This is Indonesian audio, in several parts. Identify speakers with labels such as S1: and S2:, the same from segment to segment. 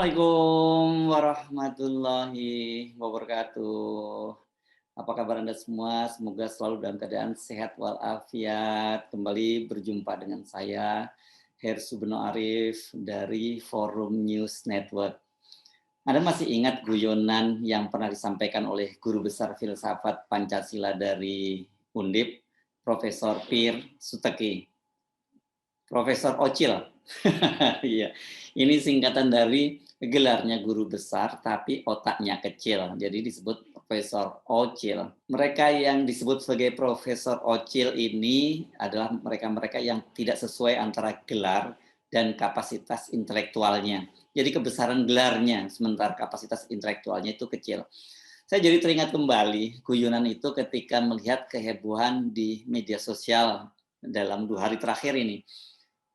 S1: Assalamualaikum warahmatullahi wabarakatuh. Apa kabar Anda semua? Semoga selalu dalam keadaan sehat walafiat. Kembali berjumpa dengan saya, Herssu Beno Arif dari Forum News Network. Anda masih ingat guyonan yang pernah disampaikan oleh guru besar filsafat Pancasila dari Undip, Profesor Pir Suteki, Profesor Ocil. Iya, ini singkatan dari gelarnya guru besar tapi otaknya kecil, jadi disebut Profesor Ocil. Mereka yang disebut sebagai Profesor Ocil ini adalah mereka-mereka yang tidak sesuai antara gelar dan kapasitas intelektualnya. Jadi kebesaran gelarnya, sementara kapasitas intelektualnya itu kecil. Saya jadi teringat kembali guyonan itu ketika melihat kehebohan di media sosial dalam 2 hari terakhir ini.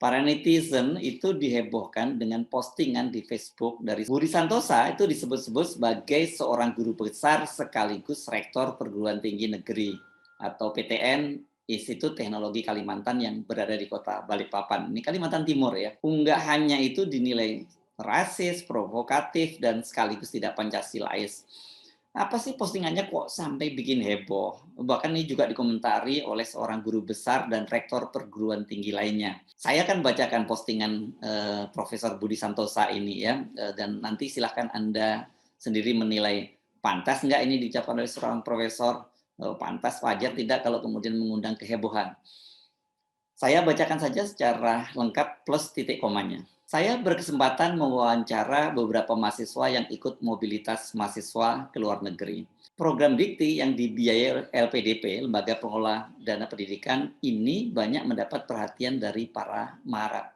S1: Para netizen itu dihebohkan dengan postingan di Facebook dari Budi Santosa, itu disebut-sebut sebagai seorang guru besar sekaligus rektor perguruan tinggi negeri atau PTN Institut Teknologi Kalimantan yang berada di kota Balikpapan. Ini Kalimantan Timur ya. Unggahannya itu dinilai rasis, provokatif, dan sekaligus tidak Pancasilais. Apa sih postingannya kok sampai bikin heboh? Bahkan ini juga dikomentari oleh seorang guru besar dan rektor perguruan tinggi lainnya. Saya akan bacakan postingan Profesor Budi Santosa ini ya, dan nanti silahkan Anda sendiri menilai pantas nggak ini diucapkan oleh seorang profesor, pantas, wajar tidak kalau kemudian mengundang kehebohan. Saya bacakan saja secara lengkap plus titik komanya. Saya berkesempatan mewawancara beberapa mahasiswa yang ikut mobilitas mahasiswa ke luar negeri. Program Dikti yang dibiayai LPDP, Lembaga Pengelola Dana Pendidikan, ini banyak mendapat perhatian dari para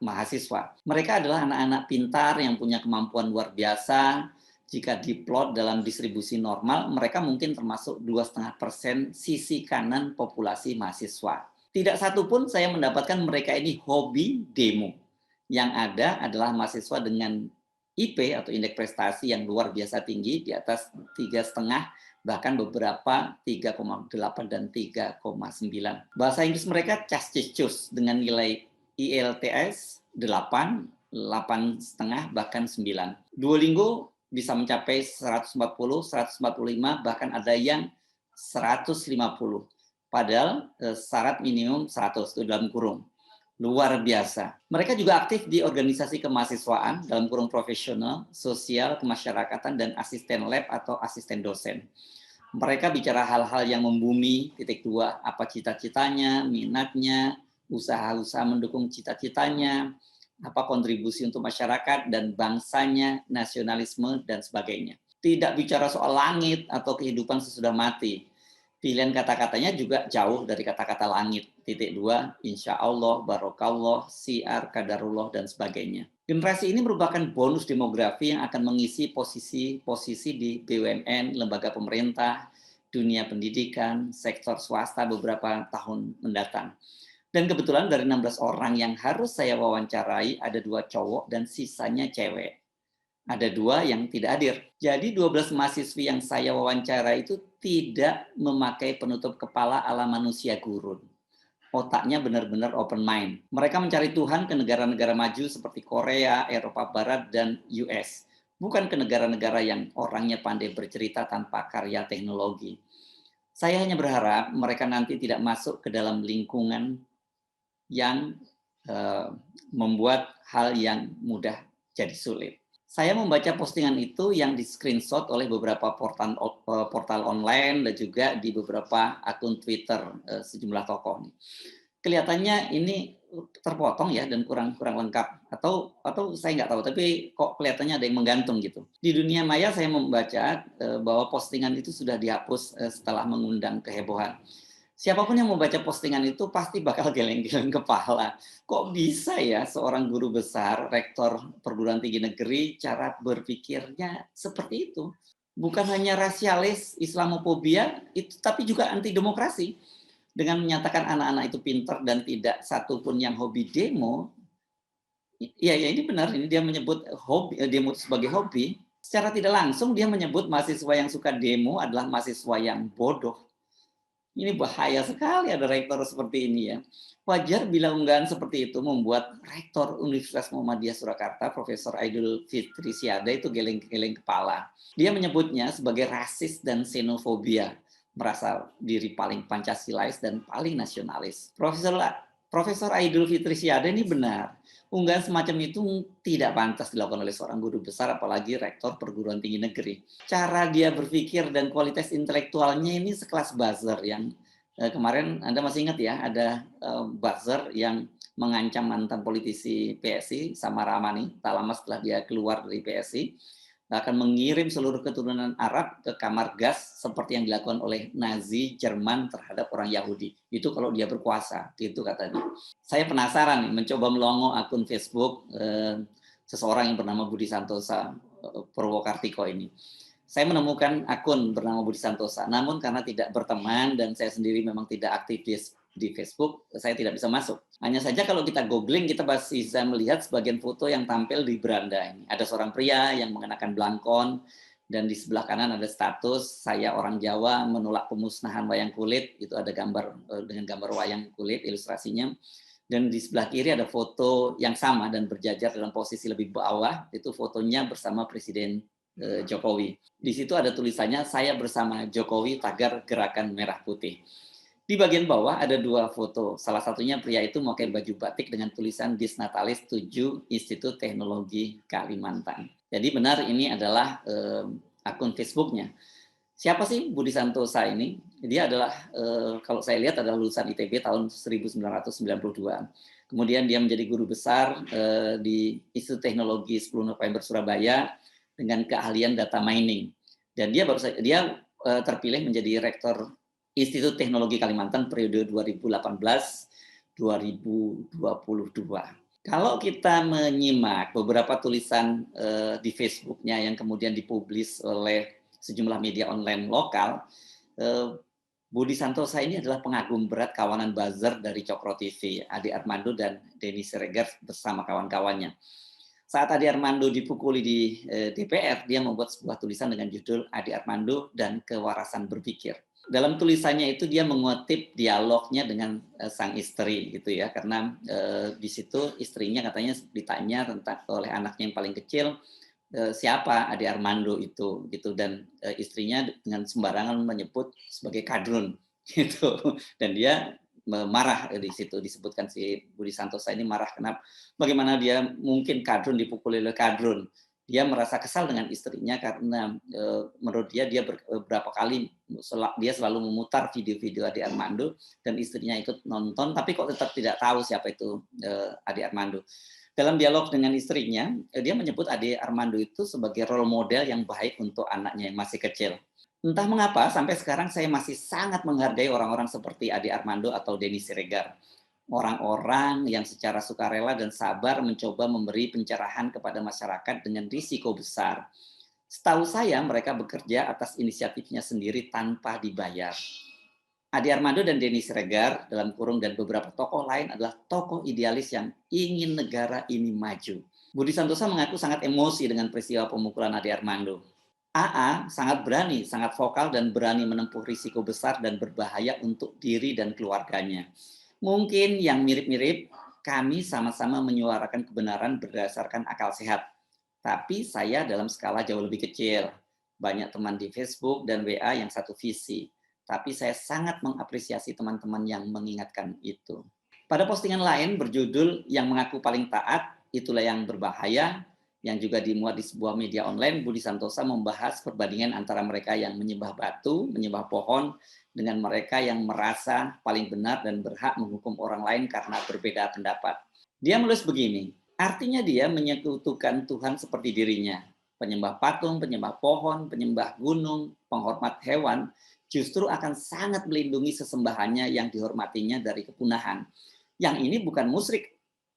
S1: mahasiswa. Mereka adalah anak-anak pintar yang punya kemampuan luar biasa. Jika diplot dalam distribusi normal, mereka mungkin termasuk 2,5% sisi kanan populasi mahasiswa. Tidak satu pun saya mendapatkan mereka ini hobi demo. Yang ada adalah mahasiswa dengan IP atau indeks prestasi yang luar biasa tinggi, di atas 3,5, bahkan beberapa 3,8 dan 3,9. Bahasa Inggris mereka cas-cus dengan nilai IELTS 8, 8,5, bahkan 9. Duolingo bisa mencapai 140, 145, bahkan ada yang 150. Padahal syarat minimum 100 itu dalam kurung. Luar biasa. Mereka juga aktif di organisasi kemahasiswaan dalam kurung profesional, sosial, kemasyarakatan, dan asisten lab atau asisten dosen. Mereka bicara hal-hal yang membumi, titik dua, apa cita-citanya, minatnya, usaha-usaha mendukung cita-citanya, apa kontribusi untuk masyarakat dan bangsanya, nasionalisme, dan sebagainya. Tidak bicara soal langit atau kehidupan sesudah mati. Pilihan kata-katanya juga jauh dari kata-kata langit. Titik dua, insya Allah, barokallah, siar, kadarullah, dan sebagainya. Generasi ini merupakan bonus demografi yang akan mengisi posisi-posisi di BUMN, lembaga pemerintah, dunia pendidikan, sektor swasta beberapa tahun mendatang. Dan kebetulan dari 16 orang yang harus saya wawancarai, ada 2 cowok dan sisanya cewek. Ada 2 yang tidak hadir. Jadi 12 mahasiswi yang saya wawancara itu tidak memakai penutup kepala ala manusia gurun. Otaknya benar-benar open mind. Mereka mencari Tuhan ke negara-negara maju seperti Korea, Eropa Barat, dan US. Bukan ke negara-negara yang orangnya pandai bercerita tanpa karya teknologi. Saya hanya berharap mereka nanti tidak masuk ke dalam lingkungan yang membuat hal yang mudah jadi sulit. Saya membaca postingan itu yang di-screenshot oleh beberapa portal online dan juga di beberapa akun Twitter sejumlah tokoh. Kelihatannya ini terpotong ya dan kurang lengkap atau saya nggak tahu, tapi kok kelihatannya ada yang menggantung gitu. Di dunia maya saya membaca bahwa postingan itu sudah dihapus setelah mengundang kehebohan. Siapapun yang membaca postingan itu pasti bakal geleng-geleng kepala. Kok bisa ya seorang guru besar, rektor perguruan tinggi negeri, cara berpikirnya seperti itu? Bukan hanya rasialis, Islamofobia, itu, tapi juga anti demokrasi. Dengan menyatakan anak-anak itu pintar dan tidak satupun yang hobi demo, ya ini benar, ini dia menyebut hobi, demo sebagai hobi. Secara tidak langsung dia menyebut mahasiswa yang suka demo adalah mahasiswa yang bodoh. Ini bahaya sekali ada rektor seperti ini ya. Wajar bila unggahan seperti itu membuat Rektor Universitas Muhammadiyah Surakarta, Profesor Aidul Fitri Siada itu geleng-geleng kepala. Dia menyebutnya sebagai rasis dan xenofobia, merasa diri paling Pancasilais dan paling nasionalis. Profesor Aidul Fitri Siada ini benar. Unggahan semacam itu tidak pantas dilakukan oleh seorang guru besar, apalagi rektor perguruan tinggi negeri. Cara dia berpikir dan kualitas intelektualnya ini sekelas buzzer yang kemarin Anda masih ingat ya, ada buzzer yang mengancam mantan politisi PSI Samara Amani, tak lama setelah dia keluar dari PSI, akan mengirim seluruh keturunan Arab ke kamar gas seperti yang dilakukan oleh Nazi Jerman terhadap orang Yahudi. Itu kalau dia berkuasa, itu katanya. Saya penasaran nih, mencoba melongo akun Facebook seseorang yang bernama Budi Santosa Purwokartiko ini. Saya menemukan akun bernama Budi Santosa, namun karena tidak berteman dan saya sendiri memang tidak aktif di Facebook, saya tidak bisa masuk. Hanya saja kalau kita googling, kita masih bisa melihat sebagian foto yang tampil di beranda ini. Ada seorang pria yang mengenakan blangkon, dan di sebelah kanan ada status, saya orang Jawa menolak pemusnahan wayang kulit, itu ada gambar dengan gambar wayang kulit, ilustrasinya. Dan di sebelah kiri ada foto yang sama dan berjajar dalam posisi lebih bawah, itu fotonya bersama Presiden Jokowi. Di situ ada tulisannya, saya bersama Jokowi tagar Gerakan Merah Putih. Di bagian bawah ada dua foto. Salah satunya pria itu memakai baju batik dengan tulisan Disnatalis 7 Institut Teknologi Kalimantan. Jadi benar ini adalah akun Facebooknya. Siapa sih Budi Santosa ini? Dia adalah, kalau saya lihat adalah lulusan ITB tahun 1992. Kemudian dia menjadi guru besar di Institut Teknologi 10 November Surabaya dengan keahlian data mining. Dan dia baru saja terpilih menjadi rektor Institut Teknologi Kalimantan periode 2018-2022. Kalau kita menyimak beberapa tulisan di Facebooknya yang kemudian dipublis oleh sejumlah media online lokal, Budi Santosa ini adalah pengagum berat kawanan buzzer dari Cokro TV, Adi Armando dan Denny Siregar bersama kawan-kawannya. Saat Adi Armando dipukuli di DPR, dia membuat sebuah tulisan dengan judul Adi Armando dan Kewarasan Berpikir. Dalam tulisannya itu dia mengutip dialognya dengan sang istri gitu ya, karena di situ istrinya katanya ditanya tentang oleh anaknya yang paling kecil, siapa Adi Armando itu gitu, dan istrinya dengan sembarangan menyebut sebagai kadrun gitu, dan dia marah di situ, disebutkan si Budi Santosa ini marah, kenapa bagaimana dia mungkin kadrun dipukuli oleh kadrun. Dia merasa kesal dengan istrinya karena menurut dia beberapa kali dia selalu memutar video-video Adi Armando dan istrinya ikut nonton, tapi kok tetap tidak tahu siapa itu Adi Armando. Dalam dialog dengan istrinya, dia menyebut Ade Armando itu sebagai role model yang baik untuk anaknya yang masih kecil. Entah mengapa, sampai sekarang saya masih sangat menghargai orang-orang seperti Ade Armando atau Denny Siregar. Orang-orang yang secara sukarela dan sabar mencoba memberi pencerahan kepada masyarakat dengan risiko besar. Setahu saya, mereka bekerja atas inisiatifnya sendiri tanpa dibayar. Adi Armando dan Denny Siregar dalam kurung dan beberapa tokoh lain adalah tokoh idealis yang ingin negara ini maju. Budi Santosa mengaku sangat emosi dengan peristiwa pemukulan Adi Armando. AA sangat berani, sangat vokal dan berani menempuh risiko besar dan berbahaya untuk diri dan keluarganya. Mungkin yang mirip-mirip, kami sama-sama menyuarakan kebenaran berdasarkan akal sehat. Tapi saya dalam skala jauh lebih kecil. Banyak teman di Facebook dan WA yang satu visi. Tapi saya sangat mengapresiasi teman-teman yang mengingatkan itu. Pada postingan lain berjudul yang mengaku paling taat, itulah yang berbahaya, yang juga dimuat di sebuah media online, Budi Santosa membahas perbandingan antara mereka yang menyembah batu, menyembah pohon, dengan mereka yang merasa paling benar dan berhak menghukum orang lain karena berbeda pendapat. Dia menulis begini, artinya dia menyekutukan Tuhan seperti dirinya. Penyembah patung, penyembah pohon, penyembah gunung, penghormat hewan, justru akan sangat melindungi sesembahannya yang dihormatinya dari kepunahan. Yang ini bukan musyrik.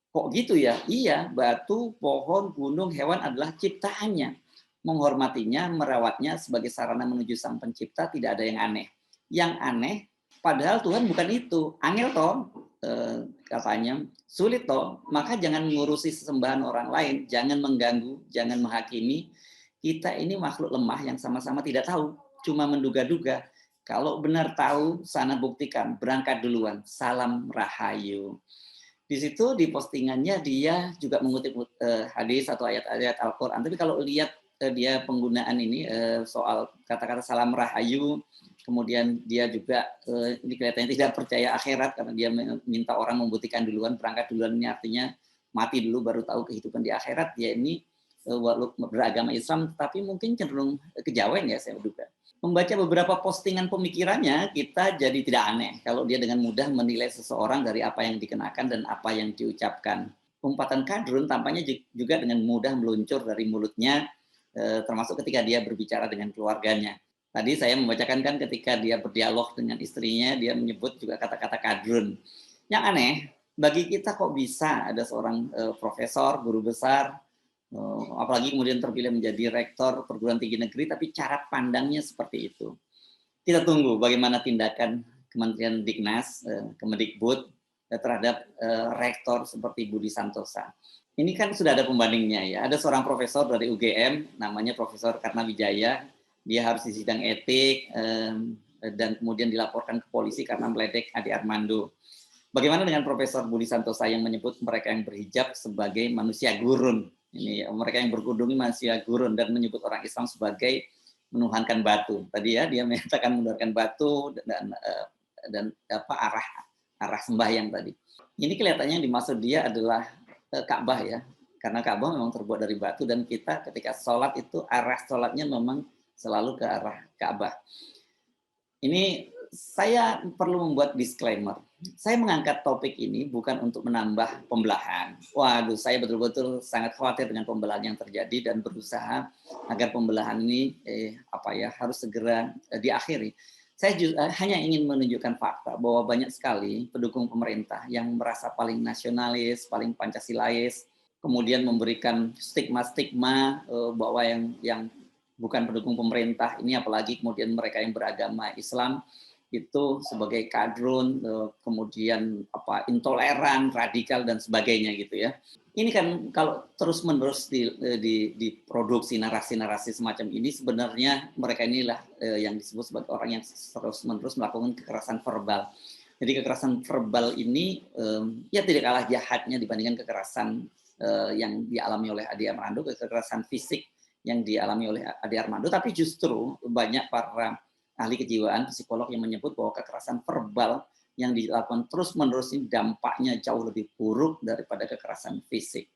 S1: Kok gitu ya? Iya, batu, pohon, gunung, hewan adalah ciptaannya. Menghormatinya, merawatnya sebagai sarana menuju sang pencipta tidak ada yang aneh. Yang aneh, padahal Tuhan bukan itu. Angel toh, katanya, sulit toh. Maka jangan mengurusi sesembahan orang lain, jangan mengganggu, jangan menghakimi. Kita ini makhluk lemah yang sama-sama tidak tahu, cuma menduga-duga. Kalau benar tahu, sana buktikan, berangkat duluan, salam rahayu. Di situ di postingannya dia juga mengutip hadis atau ayat-ayat Al-Qur'an, tapi kalau lihat dia penggunaan ini soal kata-kata salam rahayu, kemudian dia juga ini kelihatannya tidak percaya akhirat karena dia minta orang membuktikan duluan, berangkat duluan, ini artinya mati dulu baru tahu kehidupan di akhirat. Dia ini beragama Islam tapi mungkin cenderung kejawen ya, saya duga. Membaca beberapa postingan pemikirannya, kita jadi tidak aneh kalau dia dengan mudah menilai seseorang dari apa yang dikenakan dan apa yang diucapkan. Umpatan kadrun tampaknya juga dengan mudah meluncur dari mulutnya, termasuk ketika dia berbicara dengan keluarganya. Tadi saya membacakan kan ketika dia berdialog dengan istrinya, dia menyebut juga kata-kata kadrun. Yang aneh, bagi kita kok bisa ada seorang profesor, guru besar, apalagi kemudian terpilih menjadi rektor perguruan tinggi negeri, tapi cara pandangnya seperti itu. Kita tunggu bagaimana tindakan Kementerian Dignas, Kemendikbud terhadap rektor seperti Budi Santosa. Ini kan sudah ada pembandingnya ya. Ada seorang profesor dari UGM, namanya Profesor Karnawijaya. Dia harus disidang etik dan kemudian dilaporkan ke polisi karena meledek Ade Armando. Bagaimana dengan Profesor Budi Santosa yang menyebut mereka yang berhijab sebagai manusia gurun? Ini mereka yang berkudung manusia gurun dan menyebut orang Islam sebagai menuhankan batu. Tadi ya dia menyatakan menuhankan batu dan apa arah sembahyang tadi. Ini kelihatannya yang dimaksud dia adalah Ka'bah ya. Karena Ka'bah memang terbuat dari batu dan kita ketika sholat itu arah sholatnya memang selalu ke arah Ka'bah. Ini saya perlu membuat disclaimer. Saya mengangkat topik ini bukan untuk menambah pembelahan. Waduh, saya betul-betul sangat khawatir dengan pembelahan yang terjadi dan berusaha agar pembelahan ini harus segera diakhiri. Saya hanya ingin menunjukkan fakta bahwa banyak sekali pendukung pemerintah yang merasa paling nasionalis, paling Pancasilais, kemudian memberikan stigma-stigma bahwa yang bukan pendukung pemerintah ini, apalagi kemudian mereka yang beragama Islam itu sebagai kadrun, kemudian intoleran, radikal dan sebagainya gitu ya. Ini kan kalau terus-menerus diproduksi narasi-narasi semacam ini, sebenarnya mereka inilah yang disebut sebagai orang yang terus-menerus melakukan kekerasan verbal. Jadi kekerasan verbal ini ya tidak kalah jahatnya dibandingkan kekerasan yang dialami oleh Ade Armando, kekerasan fisik yang dialami oleh Ade Armando, tapi justru banyak para ahli kejiwaan, psikolog yang menyebut bahwa kekerasan verbal yang dilakukan terus-menerus ini dampaknya jauh lebih buruk daripada kekerasan fisik.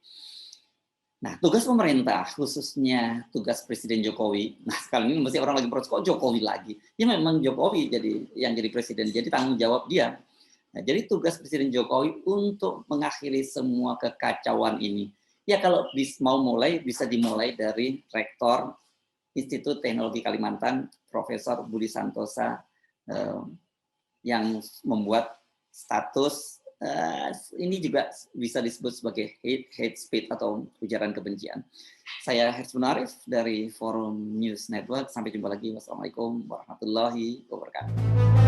S1: Nah, tugas pemerintah, khususnya tugas Presiden Jokowi, nah sekarang ini mesti orang lagi protes, kok Jokowi lagi? Ya memang Jokowi yang jadi presiden, jadi tanggung jawab dia. Nah, jadi tugas Presiden Jokowi untuk mengakhiri semua kekacauan ini. Ya kalau mau mulai, bisa dimulai dari Rektor Institut Teknologi Kalimantan, Profesor Budi Santosa, yang membuat status ini juga bisa disebut sebagai hate speech atau ujaran kebencian. Saya Herzbun Arif dari Forum News Network. Sampai jumpa lagi. Wassalamualaikum warahmatullahi wabarakatuh.